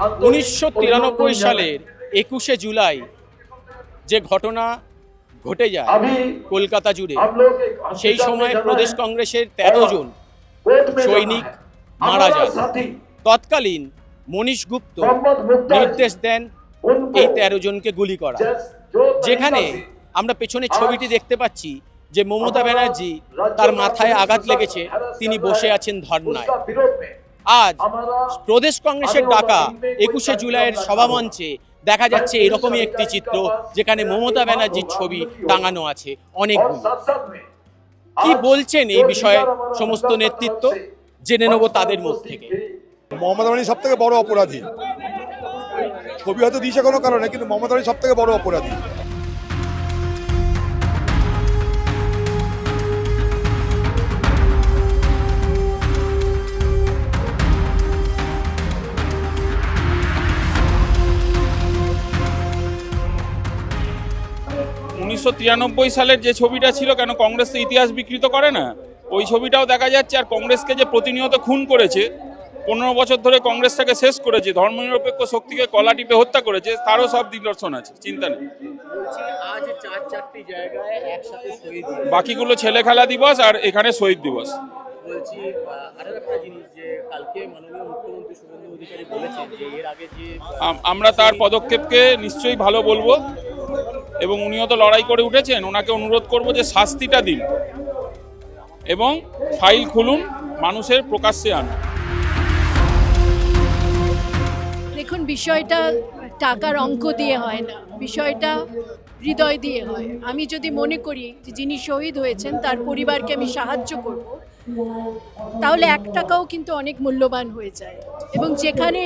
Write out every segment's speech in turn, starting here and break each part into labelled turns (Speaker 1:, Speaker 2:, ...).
Speaker 1: 1993 সালের 21শে জুলাই যে ঘটনা ঘটে যায় কলকাতা জুড়ে, সেই সময় প্রদেশ কংগ্রেসের 13 জন সৈনিক মারা যায়। তৎকালীন মনীশ গুপ্ত নির্দেশ দেন এই 13 জনকে গুলি করা। যেখানে আমরা পেছনে ছবিটি দেখতে পাচ্ছি যে মমতা ব্যানার্জি, তার মাথায় আঘাত লেগেছে, তিনি বসে আছেন ধর্নায়। আজ প্রদেশ কংগ্রেসের ডাকা 21শে জুলাইয়ের সভামঞ্চে দেখা যাচ্ছে এরকমই একটি চিত্র, যেখানে মমতা ব্যানার্জির ছবি টাঙানো আছে অনেকগুলো। কি বলছেন এই বিষয়ে সমস্ত নেতৃত্ব, জেনে নেব তাদের মুখ থেকে।
Speaker 2: মমতা ব্যানার্জি সব থেকে বড় অপরাধী। ছবি হয়তো দিয়েছে কোনো কারণে, কিন্তু মমতা ব্যানার্জি সব থেকে বড় অপরাধী।
Speaker 3: 1993 সালের যে ছবিটা ছিল, কেন কংগ্রেস তো ইতিহাস বিকৃত করে না, ওই ছবিটাও দেখা যাচ্ছে। আর কংগ্রেসকে যে প্রতিনিয়ত খুন করেছে, 15 বছর ধরে কংগ্রেসটাকে শেষ করেছে, ধর্মনিরপেক্ষ শক্তিকে কলা টিপে হত্যা করেছে, তারও সব নিদর্শন আছে। চিন্তা নেই। বাকিগুলো ছেলে খেলা দিবস, আর এখানে শহীদ দিবস। আমরা তার পদক্ষেপকে নিশ্চয়ই ভালো বলবো, এবং উনিও তো লড়াই করে উঠেছেন। ওনাকে অনুরোধ করব যে শাস্তিটা দিন এবং ফাইল খুলুন, মানুষের প্রকাশ্যে আনুন।
Speaker 4: দেখুন, বিষয়টা টাকার অঙ্ক দিয়ে হয় না, বিষয়টা হৃদয় দিয়ে হয়। আমি যদি মনে করি যে যিনি শহীদ হয়েছেন তার পরিবারকে আমি সাহায্য করব, তাহলে 1 টাকাও কিন্তু অনেক মূল্যবান হয়ে যায়। এবং যেখানে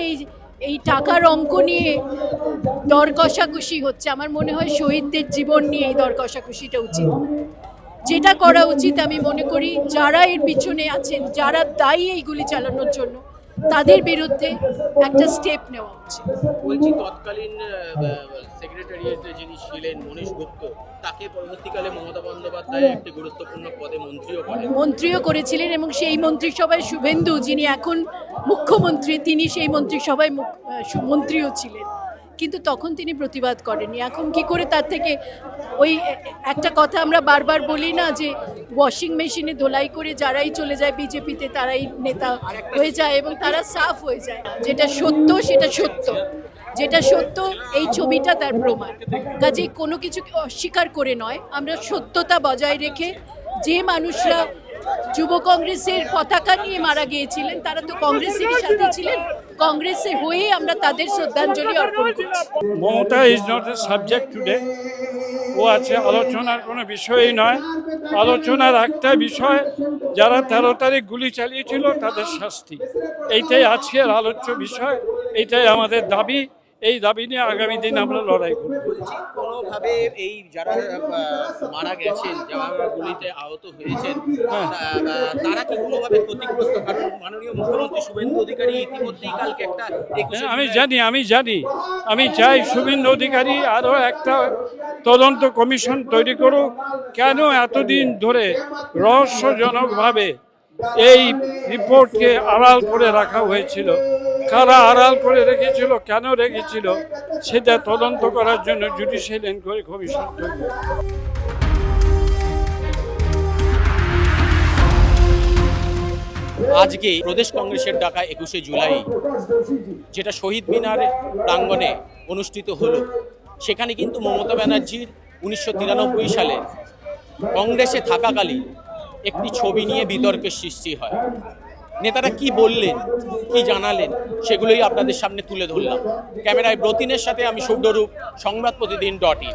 Speaker 4: এই টাকার অঙ্ক নিয়ে দর কষাকষি হচ্ছে, আমার মনে হয় শহীদদের জীবন নিয়ে এই দর কষাকষিটা উচিত। যেটা করা উচিত, আমি মনে করি যারা এর পিছনে আছেন, যারা দায়ী এইগুলি চালানোর জন্য, তাদের বিরুদ্ধে একটা স্টেপ নেওয়া উচিত।
Speaker 1: বলছি, তৎকালীন সেক্রেটারিয়েটে যিনি ছিলেন মনীশ গুপ্ত, তাকে পরবর্তীকালে মমতা বন্দ্যোপাধ্যায় একটি গুরুত্বপূর্ণ পদে মন্ত্রীও
Speaker 4: করেছিলেন, এবং সেই মন্ত্রিসভায় শুভেন্দু, যিনি এখন মুখ্যমন্ত্রী, তিনি সেই মন্ত্রিসভায় মন্ত্রীও ছিলেন, কিন্তু তখন তিনি প্রতিবাদ করেননি। এখন কি করে তার থেকে ওই একটা কথা আমরা বারবার বলি না, যে ওয়াশিং মেশিনে ধোলাই করে যারাই চলে যায় বিজেপিতে, তারাই নেতা হয়ে যায় এবং তারা সাফ হয়ে যায়। যেটা সত্য সেটা সত্য, যেটা সত্য এই ছবিটা তার প্রমাণ। কাজে কোনো কিছু অস্বীকার করে নয়, আমরা সত্যতা বজায় রেখে, যে মানুষরা যুব কংগ্রেসের পতাকা নিয়ে মারা গিয়েছিলেন, তারা তো কংগ্রেসেরই সাথে ছিলেন, কংগ্রেসে হয়ে আমরা তাদের শ্রদ্ধাঞ্জলি অর্পণ করছি।
Speaker 5: Mamata is not a subject today. ও আছে আলোচনার কোনো বিষয়ই নয়। আলোচনার একটা বিষয়, যারা 13 তারিখ গুলি চালিয়েছিল তাদের শাস্তি, এইটাই আজকের আলোচ্য বিষয়, এইটাই আমাদের দাবি। এই দাবি নিয়ে আগামী দিন আমরা লড়াই করব।
Speaker 1: কোনোভাবে এই যারা মারা গেছেন, যারা গুলিতে আহত হয়েছেন, তারা কি কোনোভাবে ক্ষতিগ্রস্ত? কারণ মাননীয় মুখ্যমন্ত্রী শুভেন্দু অধিকারী ইতিমধ্যেই কালকে একটা
Speaker 5: আমি চাই শুভেন্দু অধিকারী আরও একটা তদন্ত কমিশন তৈরি করুক। কেন এতদিন ধরে রহস্যজনকভাবে এই রিপোর্টকে আড়াল করে রাখা হয়েছিল, কারা আড়াল করে রেখেছিল, কেন রেখেছিল, সেটা তদন্ত করার জন্য জুডিশিয়াল এনকোয়ারি কমিশন তৈরি।
Speaker 1: আজকে প্রদেশ কংগ্রেসের ডাকা 21শে জুলাই, যেটা শহীদ মিনার প্রাঙ্গণে অনুষ্ঠিত হলো, সেখানে কিন্তু মমতা ব্যানার্জির 1993 সালে কংগ্রেসে থাকাকালীন একটি ছবি নিয়ে বিতর্কের সৃষ্টি হয়। নেতারা কি বললেন, কি জানালেন, সেগুলোই আপনাদের সামনে তুলে ধরলাম। ক্যামেরায় ব্রতিনের সাথে আমি সূর্যরূপ, সংবাদ প্রতিদিন.in।